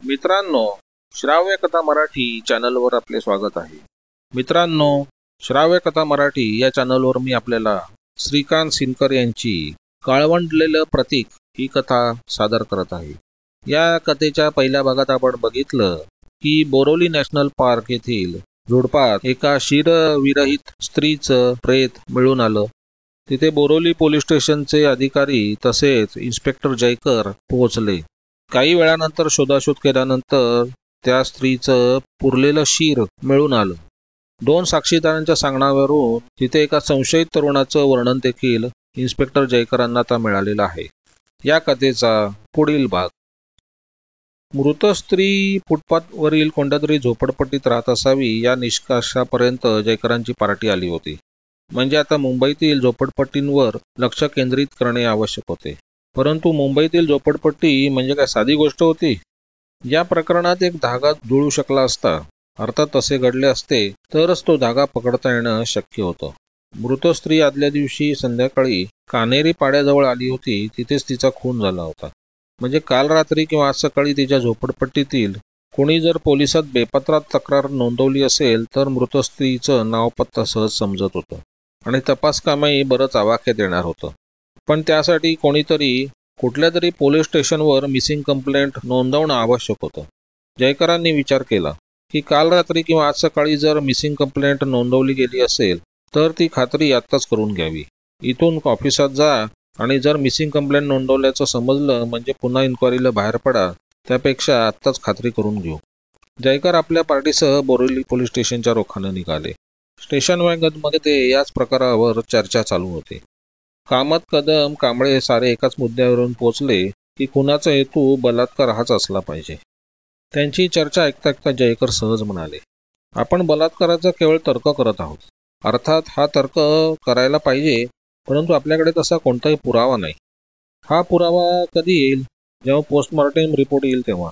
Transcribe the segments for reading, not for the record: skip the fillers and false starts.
मित्रांनो, श्राव्य कथा मराठी चॅनलवर आपले स्वागत आहे. मित्रांनो, श्राव्य कथा मराठी या चॅनलवर मी आपल्याला श्रीकांत सिनकर यांची काळवंडलेलं प्रतीक ही कथा सादर करत आहे. या कथेच्या पहिल्या भागात आपण बघितलं की बोरोली नॅशनल पार्क येथील झुडपात एका शिरविरहित स्त्रीचं प्रेत मिळून आलं. तिथे बोरोली पोलीस स्टेशनचे अधिकारी तसेच इन्स्पेक्टर जयकर पोहोचले. काही वेळानंतर शोधाशोध केल्यानंतर त्या स्त्रीचं पुरलेलं शीर मिळून आलं. 2 साक्षीदारांच्या सांगण्यावरून तिथे एका संशयित तरुणाचं वर्णन देखील इन्स्पेक्टर जयकरांना आता मिळालेलं आहे. या कथेचा पुढील भाग. मृत स्त्री फुटपाथवरील कोणत्यातरी झोपडपट्टीत राहत असावी या निष्कर्षापर्यंत जयकरांची पार्टी आली होती. म्हणजे आता मुंबईतील झोपडपट्टींवर लक्ष केंद्रित करणे आवश्यक होते. परंतु मुंबईतील झोपडपट्टी म्हणजे काय साधी गोष्ट होती? या प्रकरणात एक धागा जुळू शकला असता. अर्थात तसे घडले असते तरच तो धागा पकडता येणं शक्य होतं. मृत स्त्री आदल्या दिवशी संध्याकाळी कानेरी पाड्याजवळ आली होती. तिथेच तिचा खून झाला होता. म्हणजे काल रात्री किंवा आज सकाळी तिच्या झोपडपट्टीतील कोणी जर पोलिसात बेपत्ता तक्रार नोंदवली असेल तर मृत स्त्रीचं नाव पत्ता सहज समजत होतं आणि तपास कामही बरंच आवाक्यात येणार होतं. पण त्यासाठी कोणीतरी कुठल्या तरी पोलीस स्टेशनवर मिसिंग कंप्लेंट नोंदवणं आवश्यक होतं. जयकरांनी विचार केला की काल रात्री किंवा आज सकाळी जर मिसिंग कंप्लेंट नोंदवली गेली असेल तर ती खात्री आत्ताच करून घ्यावी. इथून ऑफिसात जा आणि जर मिसिंग कंप्लेंट नोंदवल्याचं समजलं म्हणजे पुन्हा इन्क्वायरीला बाहेर पडा. त्यापेक्षा आत्ताच खात्री करून घेऊ. जयकर आपल्या पार्टीसह बोरिवली पोलीस स्टेशनच्या रोखानं निघाले. स्टेशन वॅगनमध्ये ते याच प्रकारावर चर्चा चालू होती. कामत, कदम, कांबळे सारे एकाच मुद्द्यावरून पोचले की खुनाचा हेतू बलात्कार हाच असला पाहिजे. त्यांची चर्चा ऐकता ऐकता जयकर सहज म्हणाले, आपण बलात्काराचा केवळ तर्क करत आहोत. अर्थात हा तर्क करायला पाहिजे, परंतु आपल्याकडे तसा कोणताही पुरावा नाही. हा पुरावा कधी येईल? जेव्हा पोस्टमॉर्टेम रिपोर्ट येईल तेव्हा.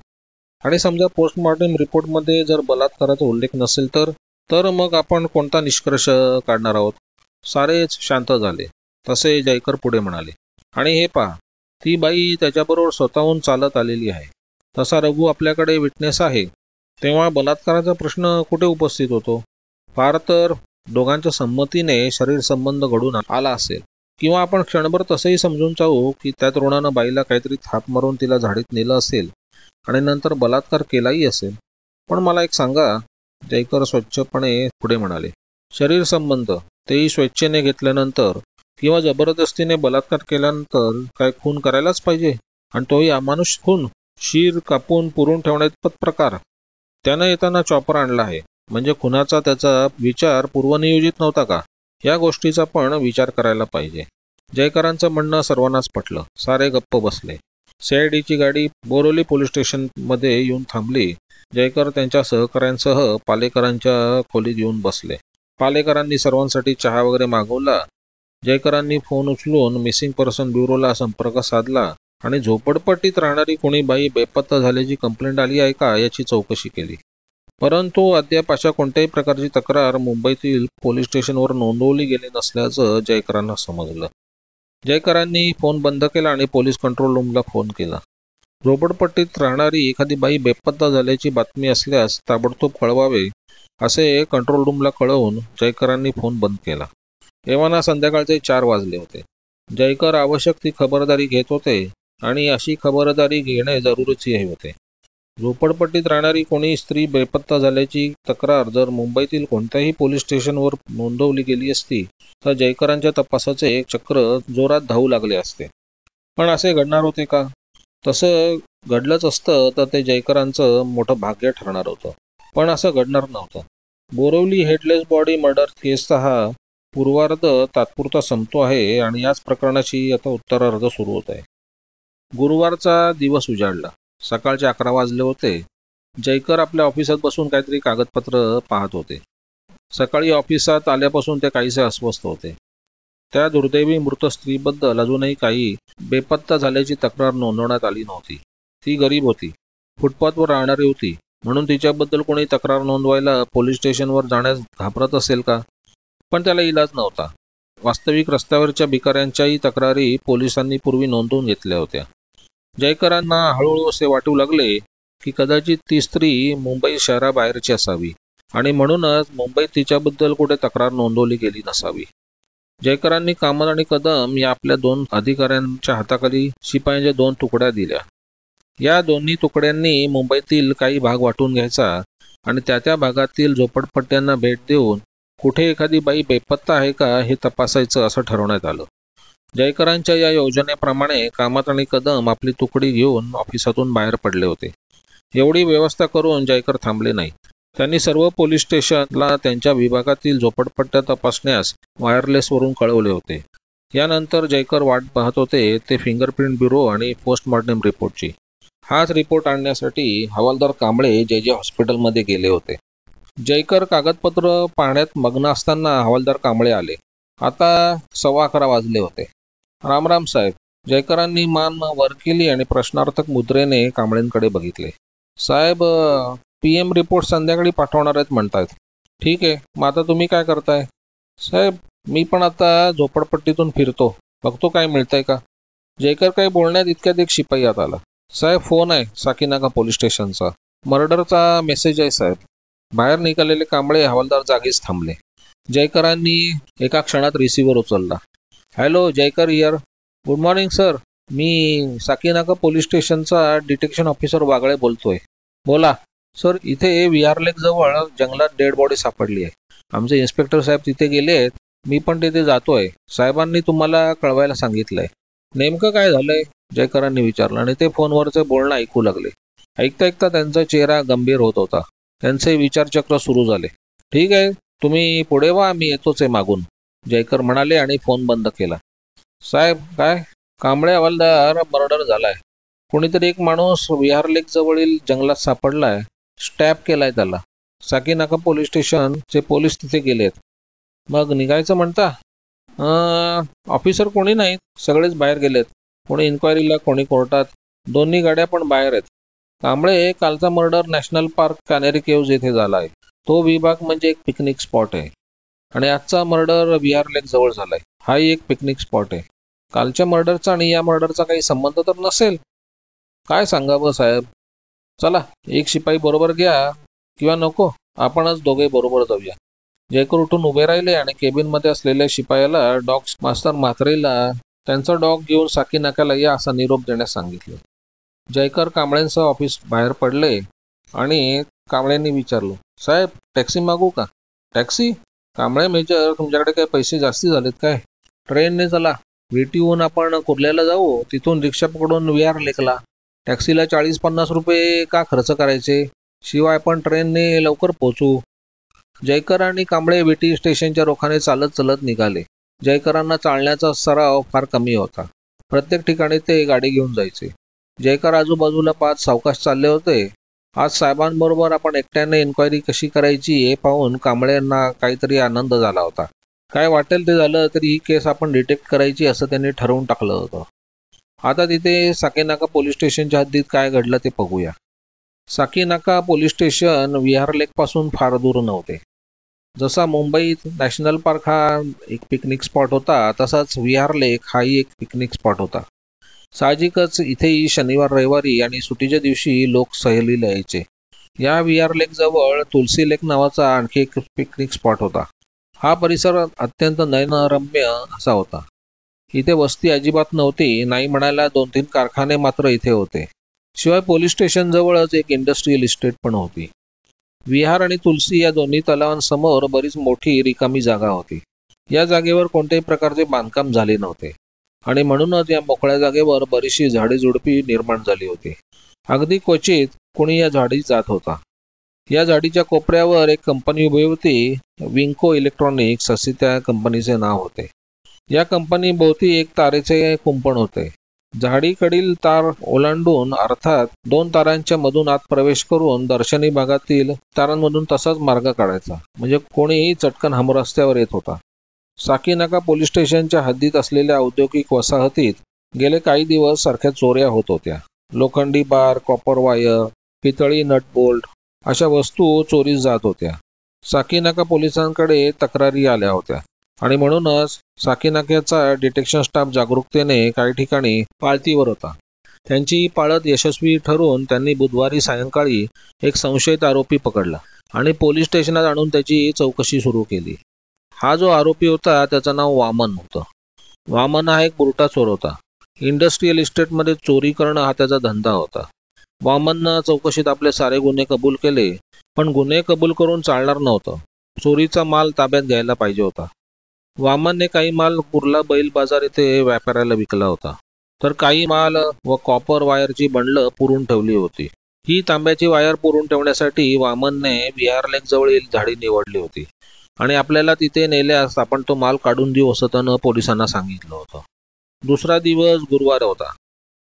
आणि समजा पोस्टमॉर्टेम रिपोर्टमध्ये जर बलात्काराचा उल्लेख नसेल तर मग आपण कोणता निष्कर्ष काढणार आहोत? सारेच शांत झाले. तसे जयकर पुढे म्हणाले, आणि हे पहा, ती बाई त्याच्याबरोबर स्वतःहून चालत आलेली आहे. तसा रघु आपल्याकडे विटनेस आहे. तेव्हा बलात्काराचा प्रश्न कुठे उपस्थित होतो? फार तर दोघांच्या संमतीने शरीर संबंध घडून आला असेल. किंवा आपण क्षणभर तसंही समजून जाऊ की त्या तरुणानं बाईला काहीतरी थाप मारून तिला झाडीत नेलं असेल आणि नंतर बलात्कार केलाही असेल. पण मला एक सांगा, जयकर स्वच्छपणे पुढे म्हणाले, शरीर संबंध तेही स्वेच्छेने घेतल्यानंतर किंवा जबरदस्तीने बलात्कार केल्यानंतर काय खून करायलाच पाहिजे? आणि तोही अमानुष खून, शीर कापून पुरून ठेवण्याइतपत प्रकार. त्यानं येताना चॉपर आणला आहे म्हणजे खुनाचा त्याचा विचार पूर्वनियोजित नव्हता का? या गोष्टीचा पण विचार करायला पाहिजे. जयकरांचं म्हणणं सर्वांनाच पटलं. सारे गप्प बसले. CIDची गाडी बोरोली पोलीस स्टेशनमध्ये येऊन थांबली. जयकर त्यांच्या सहकाऱ्यांसह पालेकरांच्या खोलीत येऊन बसले. पालेकरांनी सर्वांसाठी चहा वगैरे मागवला. जयकरांनी फोन उचलून मिसिंग पर्सन ब्युरोला संपर्क साधला आणि झोपडपट्टीत राहणारी कोणी बाई बेपत्ता झाल्याची कंप्लेंट आली आहे का याची चौकशी केली. परंतु अद्याप अशा कोणत्याही प्रकारची तक्रार मुंबईतील पोलीस स्टेशनवर नोंदवली गेली नसल्याचं जयकरांना समजलं. जयकरांनी फोन बंद केला आणि पोलीस कंट्रोल रूमला फोन केला. झोपडपट्टीत राहणारी एखादी बाई बेपत्ता झाल्याची बातमी असल्यास ताबडतोब कळवावे असे कंट्रोल रूमला कळवून जयकरांनी फोन बंद केला. एव्हाना संध्याकाळचे 4 वाजले होते. जयकर आवश्यक ती खबरदारी घेत होते आणि अशी खबरदारी घेणे जरुरीचे होते. झोपडपट्टीत राहणारी कोणी स्त्री बेपत्ता झाल्याची तक्रार जर मुंबईतील कोणत्याही पोलीस स्टेशनवर नोंदवली गेली असती तर जयकरांच्या तपासाचे एक चक्र जोरात धावू लागले असते. पण असे घडणार होते का? तसं घडलंच असतं तर ते जयकरांचं मोठं भाग्य ठरणार होतं. पण असं घडणार नव्हतं. बोरिवली हेडलेस बॉडी मर्डर केसचा हा पूर्वार्ध तात्पुरता संपतो आहे आणि याच प्रकरणाची आता उत्तरार्ध सुरू होत आहे. गुरुवारचा दिवस उजाडला. सकाळचे 11 वाजले होते. जयकर आपल्या ऑफिसात बसून काहीतरी कागदपत्र पाहत होते. सकाळी ऑफिसात आल्यापासून ते काहीसे अस्वस्थ होते. त्या दुर्दैवी मृत स्त्रीबद्दल अजूनही काही बेपत्ता झाल्याची तक्रार नोंदवण्यात आली नव्हती. ती गरीब होती, फुटपाथवर राहणारी होती, म्हणून तिच्याबद्दल कोणी तक्रार नोंदवायला पोलीस स्टेशनवर जाण्यास घाबरत असेल का? पण त्याला इलाज नव्हता. वास्तविक रस्त्यावरच्या भिकाऱ्यांच्याही तक्रारी पोलिसांनी पूर्वी नोंदवून घेतल्या होत्या. जयकरांना हळूहळू असे वाटू लागले की कदाचित ती स्त्री मुंबई शहराबाहेरची असावी आणि म्हणूनच मुंबईत तिच्याबद्दल कुठे तक्रार नोंदवली गेली नसावी. जयकरांनी कामत आणि कदम या आपल्या 2 अधिकाऱ्यांच्या हाताखाली शिपायांच्या 2 तुकड्या दिल्या. या दोन्ही तुकड्यांनी मुंबईतील काही भाग वाटून घ्यायचा आणि त्या भागातील झोपडपट्ट्यांना भेट देऊन कुठे एखादी बाई बेपत्ता आहे का हे तपासायचं असं ठरवण्यात आलं. जयकरांच्या या योजनेप्रमाणे कामत आणि कदम आपली तुकडी घेऊन ऑफिसातून बाहेर पडले होते. एवढी व्यवस्था करून जयकर थांबले नाही. त्यांनी सर्व पोलीस स्टेशनला त्यांच्या विभागातील झोपडपट्ट्या तपासण्यास वायरलेसवरून कळवले होते. यानंतर जयकर वाट पाहत होते ते फिंगरप्रिंट ब्युरो आणि पोस्टमॉर्टम रिपोर्टची. हाच रिपोर्ट आणण्यासाठी हवालदार कांबळे जे हॉस्पिटलमध्ये गेले होते. जयकर कागदपत्र पाहण्यात मग्न असताना हवालदार कांबळे आले. आता 11:15 वाजले होते. रामराम साहेब. जयकरांनी मान वर केली आणि प्रश्नार्थक मुद्रेने कांबळेंकडे बघितले. साहेब, PM रिपोर्ट संध्याकाळी पाठवणार आहेत म्हणतायत. ठीक आहे, मग आता तुम्ही काय करताय? साहेब, मी पण आता झोपडपट्टीतून फिरतो, बघतो काय मिळतंय का. जयकर काही बोलण्यात इतक्यात एक शिपाई आत आला. साहेब, फोन आहे साकीनाका पोलीस स्टेशनचा. मर्डरचा मेसेज आहे साहेब. बाहेर निघालेले कांबळे हवालदार जागीच थांबले. जयकरांनी एका क्षणात रिसिव्हर उचलला. Hello, Jaykar here. Good morning sir. मी साकीनाका पोलीस स्टेशनचा डिटेक्शन ऑफिसर वागळे बोलतोय. बोला. सर, इथे विहार लेक जवळ जंगलात डेड बॉडी सापडली आहे. आमचे इन्स्पेक्टर साहेब तिथे गेले आहेत. मी पण तिथे जातोय. साहेबांनी तुम्हाला कळवायला सांगितलंय. नेमकं काय झालंय? जयकरांनी विचारलं आणि ते फोनवरचे बोलणं ऐकू लागले. ऐकता ऐकता त्यांचा चेहरा गंभीर होत होता. त्यांचे विचारचक्र सुरू झाले. ठीक आहे, तुम्ही पुढे व्हा, मी येतोच आहे मागून, जयकर म्हणाले आणि फोन बंद केला. साहेब, काय? कांबळे हवालदार, मर्डर झालाय. कोणीतरी एक माणूस विहार लेक जवळील जंगलात सापडलाय. स्टॅप केलाय त्याला. साकीनाका पोलीस स्टेशनचे पोलीस तिथे गेलेत. मग निघायचं म्हणता? ऑफिसर कोणी नाहीत, सगळेच बाहेर गेलेत. कोणी इन्क्वायरीला, कोणी कोर्टात. दोन्ही गाड्या पण बाहेर आहेत. कांबळे, कालचा murder national park canary caves येथे झाला आहे. तो विभाग म्हणजे एक पिकनिक स्पॉट आहे. आणि आजचा मर्डर विहार लेक जवळ झालाय. हाही एक पिकनिक स्पॉट आहे. कालच्या मर्डरचा आणि या मर्डरचा काही संबंध तर नसेल? काय सांगावं साहेब. चला, एक शिपाई बरोबर घ्या किंवा नको, आपणच दोघे बरोबर जाऊया. जयकर उठून उभे राहिले आणि केबिनमध्ये असलेल्या शिपायाला, डॉग मास्टर म्हात्रेला त्यांचा डॉग घेऊन साकीनाक्याला या असा निरोप देण्यास सांगितले. जयकर कांबळेंसह ऑफिस बाहेर पडले आणि कांबळेंनी विचारलं, साहेब, टॅक्सी मागू का? टॅक्सी? कांबळे मेजर, तुमच्याकडे काही पैसे जास्ती झालेत काय? ट्रेनने चला. VT आपण कुर्ल्याला जाऊ, तिथून रिक्षा पकडून विहार लेकला. टॅक्सीला 40-50 रुपये का खर्च करायचे? शिवाय आपण ट्रेनने लवकर पोहोचू. जयकर आणि कांबळे VT स्टेशनच्या रोखाने चालत चालत निघाले. जयकरांना चालण्याचा सराव फार कमी होता. प्रत्येक ठिकाणी ते गाडी घेऊन जायचे. जयकर आजूबाजूला पाहत सावकाश चालले होते. आज साहेबांबरोबर आपण एकट्याने इन्क्वायरी कशी करायची हे पाहून कांबळेंना काहीतरी आनंद झाला होता. काय वाटेल ते झालं तरी ही केस आपण डिटेक्ट करायची असं त्यांनी ठरवून टाकलं होतं. आता तिथे साकीनाका पोलीस स्टेशनच्या हद्दीत काय घडलं ते बघूया. साकीनाका पोलीस स्टेशन विहार लेकपासून फार दूर नव्हते. जसा मुंबईत नॅशनल पार्क हा एक पिकनिक स्पॉट होता, तसाच विहार लेक हाही एक पिकनिक स्पॉट होता. साहजिकच इथेही शनिवार, रविवारी आणि सुट्टीच्या दिवशी लोक सहलीला यायचे. या विहार लेक जवळ तुलसी लेक नावाचा आणखी एक पिकनिक स्पॉट होता. हा परिसर अत्यंत नयनरम्य असा होता. इथे वस्ती अजिबात नव्हती, नाही म्हणायला 2-3 कारखाने मात्र इथे होते. शिवाय पोलीस स्टेशन जवळच एक इंडस्ट्रियल इस्टेट पण होती. विहार आणि तुलसी या दोन्ही तलावांसमोर बरीच मोठी रिकामी जागा होती. या जागेवर कोणत्याही प्रकारचे बांधकाम झाले नव्हते आणि म्हणूनच या मोकळ्या जागेवर बरीचशी झाडेझुडपी निर्माण झाली होती. अगदी क्वचित कुणी या झाडी जात होता. या झाडीच्या कोपऱ्यावर एक कंपनी उभी होती. विंको इलेक्ट्रॉनिक्स असे त्या कंपनीचे नाव होते. या कंपनीभोवती एक तारेचे कुंपण होते. झाडीकडील तार ओलांडून, अर्थात 2 तारांच्या मधून आत प्रवेश करून दर्शनी भागातील तारांमधून तसाच मार्ग काढायचा, म्हणजे कोणीही चटकन हमरस्त्यावर येत होता. साकीनाका पोलीस स्टेशनच्या हद्दीत असलेल्या औद्योगिक वसाहतीत गेले काही दिवस सारख्या चोऱ्या होत होत्या. लोखंडी बार, कॉपर वायर, पितळी नटबोल्ट अशा वस्तू चोरीस जात होत्या. साकीनाका पोलिसांकडे तक्रारी आल्या होत्या आणि म्हणूनच साकीनाक्याचा डिटेक्शन स्टाफ जागरूकतेने काही ठिकाणी पाळतीवर होता. त्यांची पाळत यशस्वी ठरून त्यांनी बुधवारी सायंकाळी एक संशयित आरोपी पकडला आणि पोलीस स्टेशनात आणून त्याची चौकशी सुरू केली. हा जो आरोपी होता त्याचं नाव वामन होतं. वामन हा एक बुरटा चोर होता. इंडस्ट्रियल इस्टेटमध्ये चोरी करणं हा त्याचा धंदा होता. वामननं चौकशीत आपले सारे गुन्हे कबूल केले, पण गुन्हे कबूल करून चालणार नव्हतं. चोरीचा माल ताब्यात घ्यायला पाहिजे होता. वामनने काही माल कुर्ला बैल बाजार येथे व्यापाऱ्याला विकला होता, तर काही माल व कॉपर वायरची बंडलं पुरून ठेवली होती. ही तांब्याची वायर पुरून ठेवण्यासाठी वामनने विहार लेक जवळील झाडी निवडली होती आणि आपल्याला तिथे नेल्यास आपण तो माल काढून देऊ असं त्यानं पोलिसांना सांगितलं होतं. दुसरा दिवस गुरुवार होता.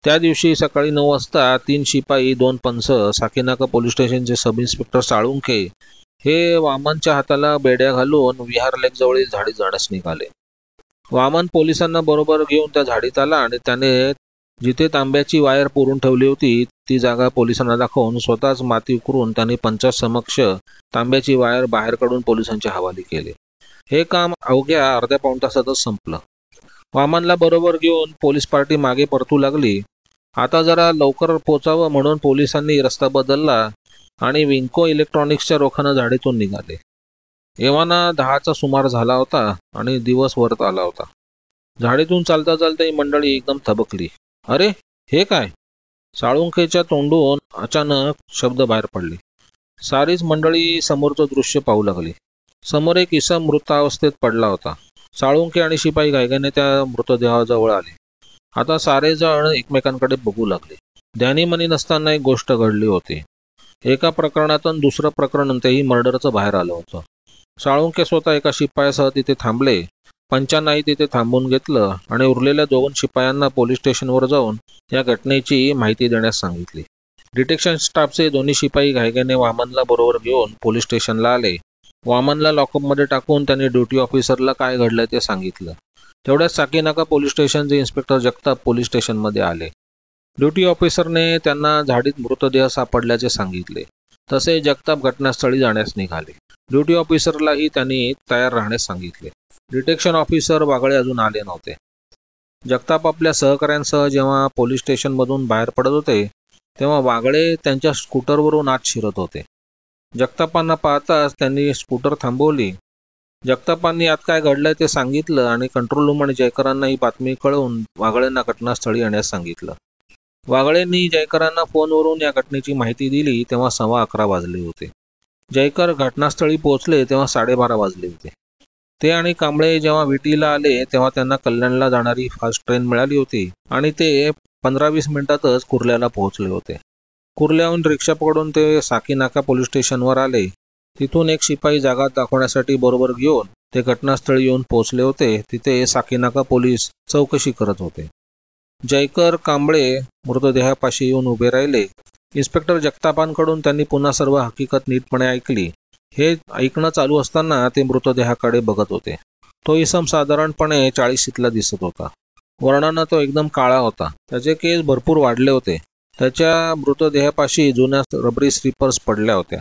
त्या दिवशी सकाळी 9 वाजता 3 शिपाई 2 पंच साकीनाका पोलीस स्टेशनचे सब इन्स्पेक्टर साळुंखे हे वामनच्या हाताला बेड्या घालून विहार लेक जवळील झाडीत जाण्यास निघाले. वामन पोलिसांना बरोबर घेऊन त्या झाडीत आला आणि त्याने जिथे तांब्याची वायर पुरून ठेवली होती ती जागा पोलिसांना दाखवून स्वतःच माती उकरून त्यांनी पंचासमक्ष तांब्याची वायर बाहेर काढून पोलिसांच्या हवाली केले. हे काम अवघ्या अर्ध्या पाऊण तासातच संपलं. वामनला बरोबर घेऊन पोलीस पार्टी मागे परतू लागली. आता जरा लवकर पोचावं म्हणून पोलिसांनी रस्ता बदलला आणि विंको इलेक्ट्रॉनिक्सच्या रोखानं झाडीतून निघाले. एव्हाना 10चा सुमार झाला होता आणि दिवस वरत आला होता. झाडीतून चालता चालता ही मंडळी एकदम थबकली. अरे, हे काय? साळुंखेच्या तोंडून अचानक शब्द बाहेर पडले. सारीच मंडळी समोरचं दृश्य पाहू लागली. समोर एक इसम मृतावस्थेत पडला होता. साळुंखे आणि शिपाई घाईघाईने त्या मृतदेहाजवळ आले. आता सारे जण एकमेकांकडे बघू लागले. ध्यानीमनी नसताना एक गोष्ट घडली होती. एका प्रकरणातून दुसरं प्रकरण तेही मर्डरचं बाहेर आलं होतं. साळुंखे स्वतः एका शिपायासह तिथे थांबले. पंचांनाही तिथे थांबून घेतलं आणि उरलेल्या 2 शिपायांना पोलीस स्टेशनवर जाऊन या घटनेची माहिती देण्यास सांगितली. डिटेक्शन स्टाफचे 2 शिपाई घाईघाईने वामनला बरोबर घेऊन पोलीस स्टेशनला आले. वामनला लॉकअपमध्ये टाकून त्यांनी ड्युटी ऑफिसरला काय घडलं ते सांगितलं. तेवढ्यात साकीनाका पोलीस स्टेशनचे इन्स्पेक्टर जगताप पोलीस स्टेशनमध्ये आले. ड्युटी ऑफिसरने त्यांना झाडीत मृतदेह सापडल्याचे सांगितले. तसे जगताप घटनास्थळी जाण्यास निघाले. ड्युटी ऑफिसरलाही त्यांनी तयार राहण्यास सांगितले. डिटेक्शन ऑफिसर वागळे अजून आले नव्हते. जगताप आपल्या सहकाऱ्यांसह जेव्हा पोलीस स्टेशनमधून बाहेर पडत होते तेव्हा वागळे त्यांच्या स्कूटरवरून आत शिरत होते. जगतापांना पाहताच त्यांनी स्कूटर थांबवली. जगतापांनी आत काय घडलंय ते सांगितलं आणि कंट्रोल रूम आणि जयकरांना ही बातमी कळवून वागळेंना घटनास्थळी येण्यास सांगितलं. वागळेंनी जयकरांना फोनवरून या घटनेची माहिती दिली तेव्हा 11:15 वाजले होते. जयकर घटनास्थळी पोहोचले तेव्हा 12:30 वाजले होते. ते आणि कांबळे जेव्हा विटीला आले तेव्हा त्यांना कल्याणला जाणारी फास्ट ट्रेन मिळाली होती आणि ते 15-20 मिनिटातच कुर्ल्याला पोहोचले होते. कुर्ल्याहून रिक्षा पकडून ते साकीनाका पोलीस स्टेशनवर आले. तिथून एक शिपाई जागा दाखवण्यासाठी बरोबर घेऊन ते घटनास्थळी येऊन पोहोचले होते. तिथे साकीनाका पोलीस चौकशी करत होते. जयकर, कांबळे मृतदेहापाशी येऊन उभे राहिले. इन्स्पेक्टर जगतापांकडून त्यांनी पुन्हा सर्व हकीकत नीटपणे ऐकली. हे ऐकणं चालू असताना ते मृतदेहाकडे बघत होते. तो इसम साधारणपणे 40शीतला दिसत होता. वर्णानं तो एकदम काळा होता. त्याचे केस भरपूर वाढले होते. त्याच्या मृतदेहापाशी जुन्या रबरी स्लीपर्स पडल्या होत्या.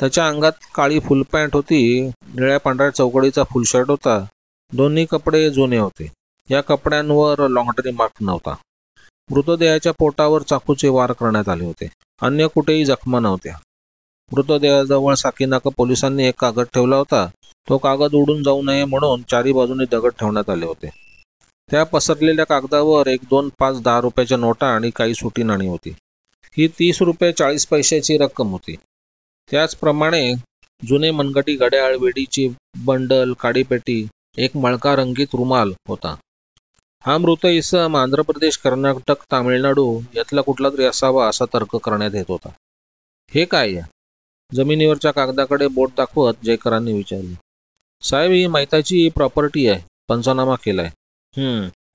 त्याच्या अंगात काळी फुलपॅन्ट होती. निळ्या पांढऱ्या चौकडीचा फुलशर्ट होता. दोन्ही कपडे जुने होते. या कपड्यांवर लॉन्ड्री मार्क नव्हता. मृतदेहाच्या पोटावर चाकूचे वार करण्यात आले होते. अन्य कुठेही जखमा नव्हत्या. मृतदेहाजवळ साकीनाका पोलिसांनी एक कागद ठेवला होता. तो कागद उडून जाऊ नये म्हणून 4ही बाजूने दगड ठेवण्यात आले होते. त्या पसरलेल्या कागदावर 1, 2, 5, 10 रुपयाच्या नोटा आणि काही सुटी नाणी होती. ही 30 रुपये 40 पैशाची रक्कम होती. त्याचप्रमाणे जुने मनगटी घड्याळ, वेडीची बंडल, काडीपेटी, एक मळका रंगीत रुमाल होता. हा मृत इसम आंध्र प्रदेश, कर्नाटक, तामिळनाडू यातला कुठला तरी असावा असा तर्क करण्यात येत होता. हे काय आहे? जमिनीवरच्या कागदाकडे बोट दाखवत जयकरांनी विचारले. साहेब, ही मैताची प्रॉपर्टी आहे. पंचनामा केलाय.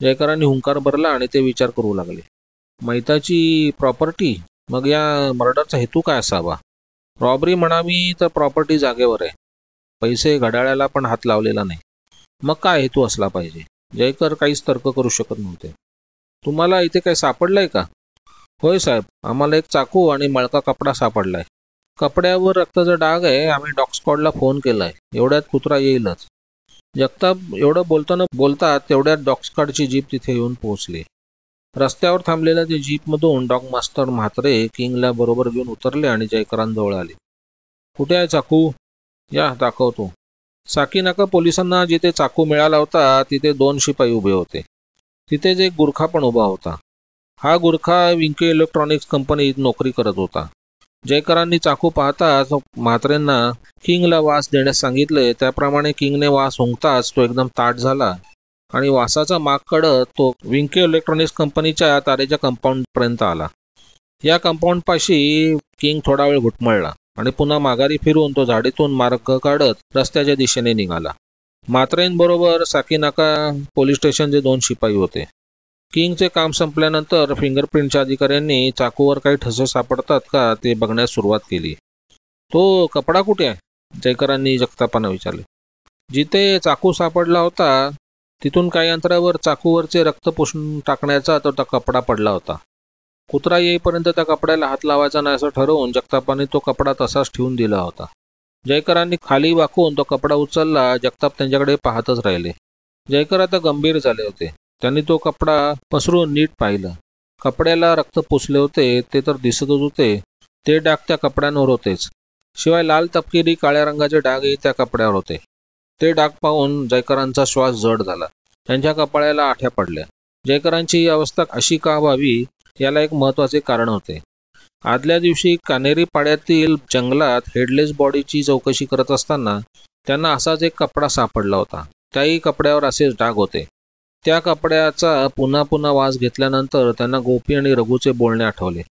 जयकरांनी हुंकार भरला आणि ते विचार करू लागले. मैताची प्रॉपर्टी? मग या मर्डरचा हेतू काय असावा? रॉबरी म्हणावी तर प्रॉपर्टी जागेवर आहे. पैसे घड्याळाला पण हात लावलेला नाही. मग काय हेतू असला पाहिजे? जयकर काहीच तर्क करू शकत नव्हते. तुम्हाला इथे काही सापडलंय का? होय साहेब, आम्हाला एक चाकू आणि मळका कपडा सापडलाय. कपड्यावर रक्ताचा डाग आहे. आम्ही डॉग स्क्वॉडला फोन केलाय. एवढ्यात कुत्रा येईलच. जगताप एवढं बोलताना बोलतात तेवढ्यात डॉग स्क्वॉडची जीप तिथे येऊन पोहोचली. रस्त्यावर थांबलेल्या त्या जीपमधून डॉग मास्तर म्हात्रे किंगला बरोबर घेऊन उतरले आणि जयकरांजवळ आले. कुठे आहे चाकू? या दाखवतो. साकीनाका पोलिसांना जिथे चाकू मिळाला होता तिथे 2 शिपाई उभे होते. तिथेच एक गुरखा पण उभा होता. हा गुरखा विंके इलेक्ट्रॉनिक्स कंपनीत नोकरी करत होता. जयकरांनी चाकू पाहताच म्हात्रेंना किंगला वास देण्यास सांगितले. त्याप्रमाणे किंगने वास हुंकताच तो एकदम ताट झाला आणि वासाचा माग काढत तो विंके इलेक्ट्रॉनिक्स कंपनीच्या तारेच्या कंपाऊंडपर्यंत आला. या कंपाऊंडपाशी किंग थोडा वेळ घुटमळला आणि पुन्हा माघारी फिरून तो झाडीतून मार्ग काढत रस्त्याच्या दिशेने निघाला. म्हात्रेंबरोबर साकीनाका पोलीस स्टेशनचे 2 शिपाई होते. किंगचे काम संपल्यानंतर फिंगरप्रिंटच्या अधिकाऱ्यांनी चाकूवर काही ठसे सापडतात का ते बघण्यास सुरुवात केली. तो कपडा कुठे आहे? जयकरांनी जगतापांना विचारले. जिथे चाकू सापडला होता तिथून काही अंतरावर चाकूवरचे रक्त पुसून टाकण्याचा तो कपडा पडला होता. कुत्रा येईपर्यंत त्या कपड्याला हात लावायचा नाही असं ठरवून जगतापांनी तो कपडा तसाच ठेवून दिला होता. जयकरांनी खाली वाकून तो कपडा उचलला. जगताप त्यांच्याकडे पाहतच राहिले. जयकर आता गंभीर झाले होते. त्यांनी तो कपडा पसरून नीट पाहिलं. कपड्याला रक्त पुसले होते ते तर दिसतच होते. ते डाग त्या कपड्यांवर होतेच. शिवाय लाल तपकिरी काळ्या रंगाचे डागही त्या कपड्यावर होते. ते डाग पाहून जयकरांचा श्वास जड झाला. त्यांच्या कपाळाला आठ्या पडल्या. जयकरांची ही अवस्था अशी का व्हावी याला एक महत्त्वाचे कारण होते. आदल्या दिवशी कानेरी पाड्यातील जंगलात हेडलेस बॉडीची चौकशी करत असताना त्यांना असाच एक कपडा सापडला होता. त्याही कपड्यावर असेच डाग होते. त्या कपड्याचा पुन्हा पुन्हा वास घेतल्यानंतर त्यांना गोपी आणि रघुचे बोलणे आठवले.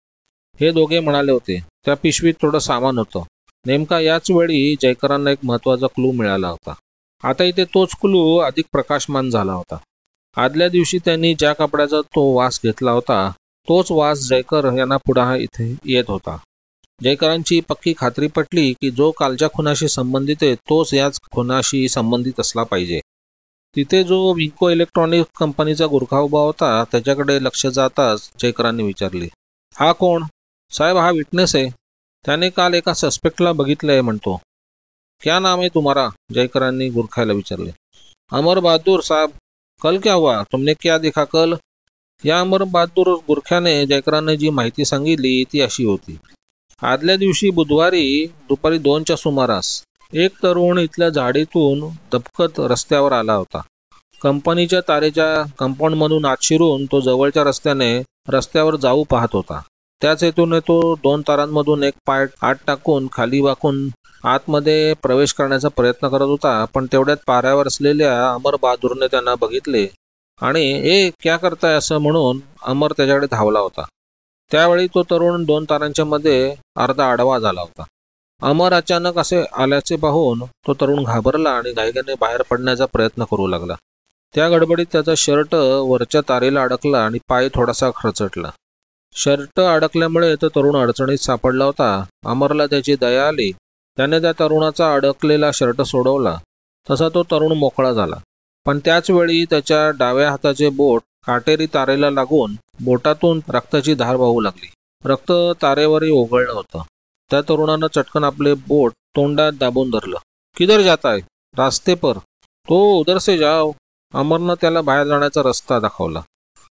हे दोघे म्हणाले होते त्या पिशवीत थोडं सामान होतं. नेमका याच वेळी जयकरांना एक महत्त्वाचा क्लू मिळाला होता. आता इथे तोच क्लू अधिक प्रकाशमान झाला होता. आदल्या दिवशी त्यांनी ज्या कपड्याचा तो वास घेतला होता तोच वास जयकर यांना पुढे इथे येत होता. जयकरांची पक्की खात्री पटली की जो कालच्या खुनाशी संबंधित आहे तोच याच खुनाशी संबंधित असला पाहिजे. तिथे जो विंको इलेक्ट्रॉनिक्स कंपनीचा गुरखा उभा होता त्याच्याकडे लक्ष जाताच जयकरांनी विचारले, हा कोण? साहेब, हा विटनेस आहे. त्याने काल एका सस्पेक्टला बघितलंय म्हणतो. क्या नाम है तुम्हारा? जयकरांनी गुरख्याला विचारले. अमर बहादुर साहब. कल क्या हुआ? तुमने क्या देखा कल? या अमर बहादूर गुरख्याने जयकरांना जी माहिती सांगितली ती अशी होती. आदल्या दिवशी बुधवारी दुपारी 2च्या सुमारास एक तरुण इथल्या झाडीतून दबकत रस्त्यावर आला होता. कंपनीच्या तारेच्या कंपाऊंडमधून आत शिरून तो जवळच्या रस्त्यावर जाऊ पाहत होता. त्याच हेतूने तो 2 तारांमधून एक पाय आत टाकून खाली वाकून आतमध्ये प्रवेश करण्याचा प्रयत्न करत होता. पण तेवढ्यात पाऱ्यावर असलेल्या अमर बहादूरने त्यांना बघितले आणि ए क्या करताय असं म्हणून अमर त्याच्याकडे धावला होता. त्यावेळी तो तरुण 2 तारांच्या मध्ये अर्धा आडवा झाला होता. अमर अचानक असे आल्याचे पाहून तो तरुण घाबरला आणि घाईघाईने बाहेर पडण्याचा प्रयत्न करू लागला. त्या गडबडीत त्याचा शर्ट वरच्या तारेला अडकला आणि पाय थोडासा खरचटला. शर्ट अडकल्यामुळे तो तरुण अडचणीत सापडला होता. अमरला त्याची दया आली. त्याने त्या तरुणाचा अडकलेला शर्ट सोडवला. तसा तो तरुण मोकळा झाला. पण त्याच वेळी त्याच्या डाव्या हाताचे बोट काटेरी तारेला लागून बोटातून रक्ताची धार वाहू लागली. रक्त तारेवरही ओघळलं होतं. त्या तरुणानं चटकन आपले बोट तोंडात दाबून धरलं. किधर जाता है? रास्ते पर. तो उधर से जाओ. अमरनं त्याला बाहेर जाण्याचा रस्ता दाखवला.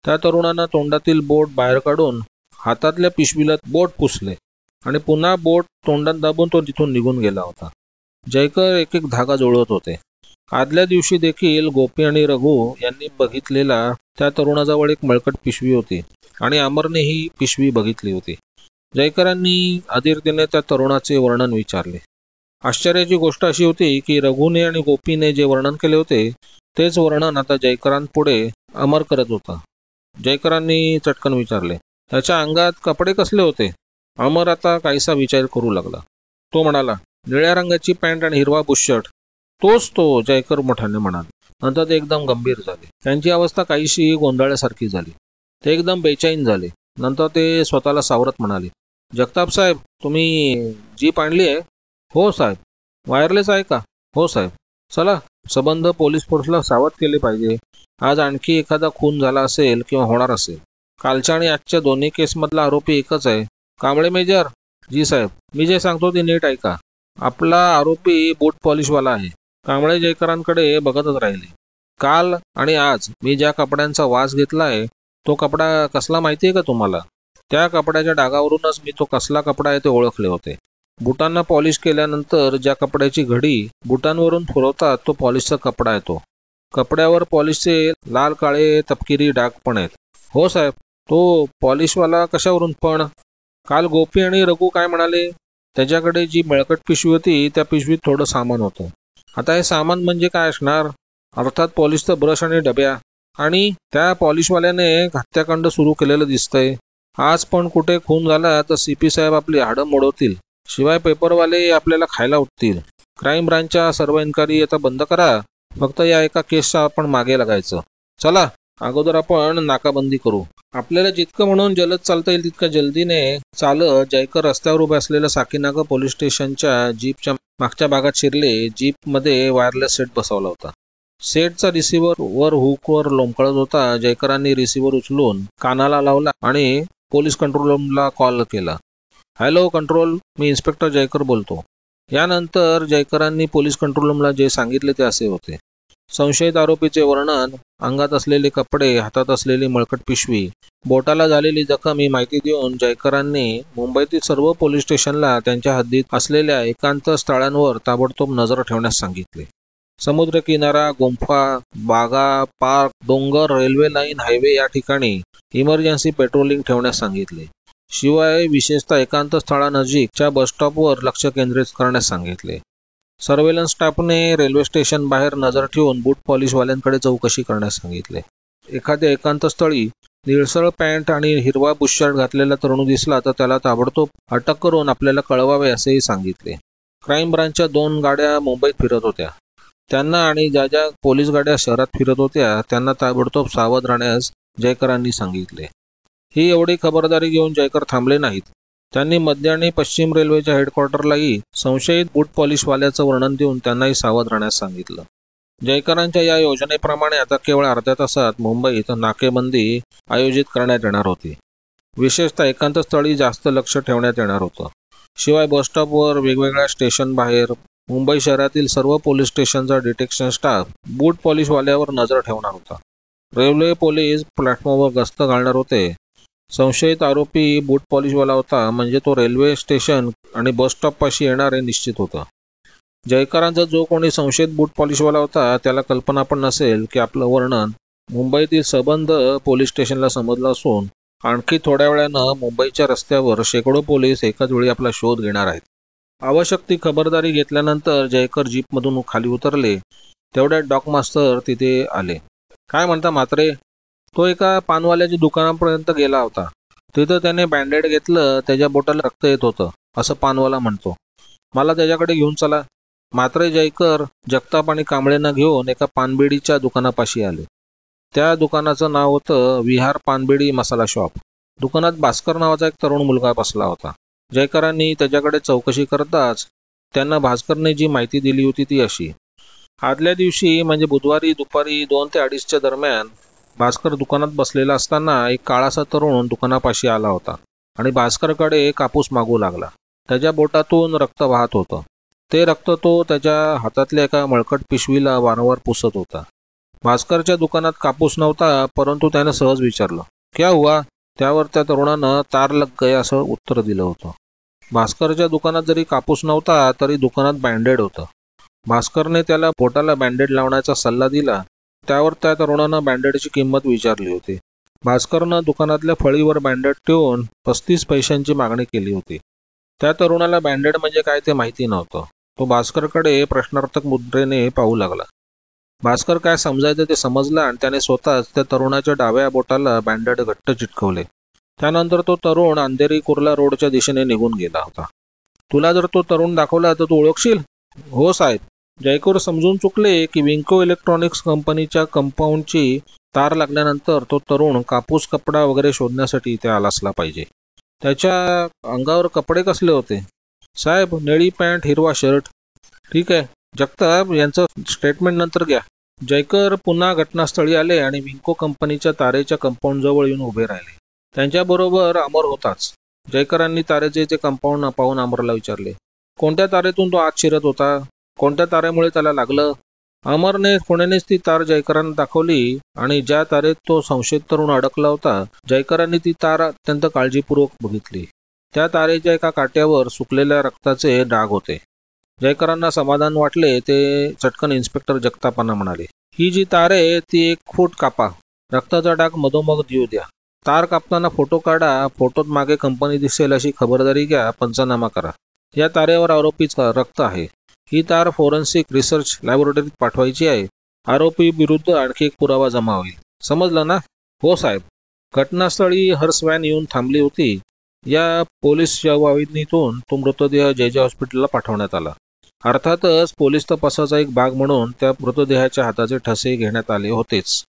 त्या तरुणानं तोंडातील बोट बाहेर काढून हातातल्या पिशवीला बोट पुसले आणि पुन्हा बोट तोंडात दाबून तो तिथून निघून गेला होता. जयकर एक एक धागा जुळवत होते. आदल्या दिवशी देखील गोपी आणि रघु यांनी बघितलेला त्या तरुणाजवळ एक मळकट पिशवी होती आणि अमरने ही पिशवी बघितली होती. जयकरांनी अधीरतेने त्या तरुणाचे वर्णन विचारले. आश्चर्याची गोष्ट अशी होती की रघुने आणि गोपीने जे वर्णन केले होते तेच वर्णन आता जयकरांपुढे अमर करत होता. जयकरांनी चटकन विचारले, त्याच्या अंगात कपडे कसले होते? अमर आता काहीसा विचार करू लागला. तो म्हणाला, निळ्या रंगाची पॅन्ट आणि हिरवा बुशर्ट. तोच तो, जयकर मोठ्याने म्हणाले. नंतर ते एकदम गंभीर झाले. त्यांची अवस्था काहीशी गोंधळल्यासारखी झाली. ते एकदम बेचैन झाले. नंतर ते स्वतःला सावरत म्हणाले, जगताप साहेब, तुम्ही जीप आणली आहे? हो साहेब. वायरलेस आहे का? हो साहेब. चला, संबंध पोलीस फोर्सला सावध केले पाहिजे. आज आणखी एखादा खून झाला असेल किंवा होणार असेल. कालच्या आणि आजच्या दोन्ही केसमधला आरोपी एकच आहे. कांबळे मेजर. जी साहेब. मी जे सांगतो ते नीट ऐका. आपला आरोपी बूट पॉलिशवाला आहे. कांबळे जयकरांकडे बघतच राहिले. काल आणि आज मी ज्या कपड्यांचा वास घेतला आहे तो कपडा कसला माहिती आहे का तुम्हाला? त्या कपड्याच्या डागावरूनच मी तो कसला कपडा आहे ते ओळखले होते. बुटांना पॉलिश केल्यानंतर ज्या कपड्याची घडी बुटांवरून फुलवतात तो पॉलिशचा कपडा आहे तो. कपड्यावर पॉलिशचे लाल काळे तपकिरी डाग पण आहेत. हो साहेब. तो पॉलिशवाला कशावरून पण? काल गोपी आणि रघु काय म्हणाले? त्याच्याकडे जी मळकट पिशवी होती त्या पिशवीत थोडं सामान होतं. आता हे सामान म्हणजे काय असणार? अर्थात पॉलिशचं ब्रश आणि डब्या. आणि त्या पॉलिशवाल्याने हत्याकांड सुरू केलेलं दिसतंय. आज पण कुठे खून झाला तर CP साहेब आपली हाडं मोडवतील. शिवाय पेपरवाले आपल्याला खायला उठतील. क्राईम ब्रांचच्या सर्व इन्क्वायरी आता बंद करा. फक्त या एका केसच्या आपण मागे लागायचं. चला, अगोदर आपण नाकाबंदी करू. आपल्याला जितकं म्हणून जलद चालता येईल तितक्या जल्दीने चालत जयकर रस्त्यावर उभे असलेल्या साकीनाका पोलीस स्टेशनच्या जीपच्या मागच्या भागात शिरले. जीपमध्ये वायरलेस सेट बसवला होता. सेटचा रिसिव्हर वर हुकवर लोंबकळत होता. जयकरांनी रिसिव्हर उचलून कानाला लावला आणि पोलीस कंट्रोल रूमला कॉल केला. हॅलो कंट्रोल, मी इन्स्पेक्टर जयकर बोलतो. यानंतर जयकरांनी पोलीस कंट्रोल रूमला जे सांगितले ते असे होते. संशयित आरोपीचे वर्णन, अंगात असलेले कपडे, हातात असलेली मळकट पिशवी, बोटाला झालेली जखम ही माहिती देऊन जयकरांनी मुंबईतील सर्व पोलीस स्टेशनला त्यांच्या हद्दीत असलेल्या एकांत स्थळांवर ताबडतोब नजर ठेवण्यास सांगितले. समुद्रकिनारा, गुंफा, बागा, पार्क, डोंगर, रेल्वे लाईन, हायवे या ठिकाणी इमर्जन्सी पेट्रोलिंग ठेवण्यास सांगितले. शिवाय विशेषतः एकांत स्थळानजीकच्या बसस्टॉपवर लक्ष केंद्रित करण्यास सांगितले. सर्व्हेलन्स स्टाफने रेल्वे स्टेशन बाहेर नजर ठेवून बूट पॉलिशवाल्यांकडे चौकशी करण्यास सांगितले. एखाद्या एकांत स्थळी निळसळ पॅन्ट आणि हिरवा बुशशर्ट घातलेला तरुण दिसला तर त्याला ताबडतोब अटक करून आपल्याला कळवावे असेही सांगितले. क्राईम ब्रांचच्या 2 गाड्या मुंबईत फिरत होत्या. त्यांना आणि ज्या ज्या पोलीस गाड्या शहरात फिरत होत्या त्यांना ताबडतोब सावध राहण्यास जयकरांनी सांगितले. ही एवढी खबरदारी घेऊन जयकर थांबले नाहीत. त्यांनी मध्य आणि पश्चिम रेल्वेच्या हेडक्वार्टरलाही संशयित बूट पॉलिशवाल्याचं वर्णन देऊन त्यांनाही सावध राहण्यास सांगितलं. जयकरांच्या या योजनेप्रमाणे आता केवळ अर्ध्या तासात मुंबईत नाकेबंदी आयोजित करण्यात येणार होती. विशेषतः एकांत स्थळी जास्त लक्ष ठेवण्यात येणार होतं. शिवाय बसस्टॉपवर, वेगवेगळ्या स्टेशन बाहेर, मुंबई शहरातील सर्व पोलीस स्टेशनचा डिटेक्शन स्टाफ बूट पॉलिशवाल्यावर नजर ठेवणार होता. रेल्वे पोलीस प्लॅटफॉर्मवर गस्त घालणार होते. संशयित आरोपी बूट पॉलिशवाला होता म्हणजे तो रेल्वे स्टेशन आणि बसस्टॉपपाशी येणार हे निश्चित होतं. जयकरांचा जो कोणी संशयित बूट पॉलिशवाला होता त्याला कल्पना पण नसेल की आपलं वर्णन मुंबईतील सबंध पोलीस स्टेशनला समजलं असून आणखी थोड्या वेळानं मुंबईच्या रस्त्यावर शेकडो पोलीस एकाच वेळी आपला शोध घेणार आहेत. आवश्यक ती खबरदारी घेतल्यानंतर जयकर जीपमधून खाली उतरले. तेवढ्यात डॉक मास्तर तिथे आले. काय म्हणता म्हात्रे? तो एका पानवाल्याच्या दुकानापर्यंत गेला होता. तिथं त्याने बँडेड घेतलं. त्याच्या बोटाला रक्त येत होतं असं पानवाला म्हणतो. मला त्याच्याकडे घेऊन चला. मात्र जयकर जगताप आणि कांबळेंना घेऊन एका पानबिडीच्या दुकानापाशी आले. त्या दुकानाचं नाव होतं विहार पानबिडी मसाला शॉप. दुकानात भास्कर नावाचा एक तरुण मुलगा बसला होता. जयकरांनी त्याच्याकडे चौकशी करताच त्यांना भास्करने जी माहिती दिली होती ती अशी. आदल्या दिवशी म्हणजे बुधवारी दुपारी 2 ते 2:30च्या दरम्यान भास्कर दुकानात बसलेला असताना एक काळासा तरुण दुकानापाशी आला होता आणि भास्करकडे कापूस मागू लागला. त्याच्या बोटातून रक्त वाहत होतं. ते रक्त तो त्याच्या हातातल्या एका मळकट पिशवीला वारंवार पुसत होता. भास्करच्या दुकानात कापूस नव्हता, परंतु त्यानं सहज विचारलं, क्या हुआ? त्यावर त्या तरुणानं तार लग गया असं उत्तर दिलं होतं. भास्करच्या दुकानात जरी कापूस नव्हता तरी दुकानात बँडेड होतं. भास्करने त्याला बोटाला बँडेड लावण्याचा सल्ला दिला. त्यावर त्या तरुणानं बँडेडची किंमत विचारली होती. भास्करनं दुकानातल्या फळीवर बँडेड ठेवून 35 पैशांची मागणी केली होती. त्या तरुणाला बँडेड म्हणजे काय ते माहिती नव्हतं. तो भास्करकडे प्रश्नार्थक मुद्रेने पाहू लागला. भास्कर काय समजायचं ते समजलं आणि त्याने स्वतःच त्या तरुणाच्या डाव्या बोटाला बँडेड घट्ट चिटकवले. त्यानंतर तो तरुण अंधेरी कुर्ला रोडच्या दिशेने निघून गेला होता. तुला जर तो तरुण दाखवला तर तू ओळखशील? हो साहेब. जयकर समजून चुकले की विंको इलेक्ट्रॉनिक्स कंपनीच्या कंपाऊंडची तार लागल्यानंतर तो तरुण कापूस कपडा वगैरे शोधण्यासाठी इथे आला असला पाहिजे. त्याच्या अंगावर कपडे कसले होते? साहेब, निळी पॅन्ट, हिरवा शर्ट. ठीक आहे, जगताप यांचं स्टेटमेंट नंतर घ्या. जयकर पुन्हा घटनास्थळी आले आणि विंको कंपनीच्या तारेच्या कंपाऊंडजवळ येऊन उभे राहिले. त्यांच्याबरोबर अमर होताच. जयकरांनी तारेचे ते कंपाऊंड पाहून अमरला विचारले, कोणत्या तारेतून तो आत शिरत होता? कोणत्या तारेमुळे त्याला लागलं? अमरने कोण्यानेच ती तार जयकरांना दाखवली आणि ज्या तारेत तो संशयित तरुण अडकला होता, जयकरांनी ती तार अत्यंत काळजीपूर्वक बघितली. त्या तारेच्या एका काट्यावर सुकलेल्या रक्ताचे डाग होते. जयकरांना समाधान वाटले. ते चटकन इन्स्पेक्टर जगतापांना म्हणाले, ही जी तार आहे ती 1 फूट कापा. रक्ताचा डाग मधोमध येऊ द्या. तार कापताना फोटो काढा. फोटोत मागे कंपनी दिसेल अशी खबरदारी घ्या. पंचनामा करा. या तारेवर आरोपीचं रक्त आहे. ही तार फॉरेन्सिक रिसर्च लॅबोरेटरीत पाठवायची आहे. आरोपी विरुद्ध आणखी एक पुरावा जमा होईल. समजलं ना? हो साहेब. घटनास्थळी हर्ष व्हॅन येऊन थांबली होती. या पोलीस जबाबदारीतून तो मृतदेह जे हॉस्पिटलला पाठवण्यात आला. अर्थातच पोलीस तपासाचा एक भाग म्हणून त्या मृतदेहाच्या हाताचे ठसे घेण्यात आले होतेच.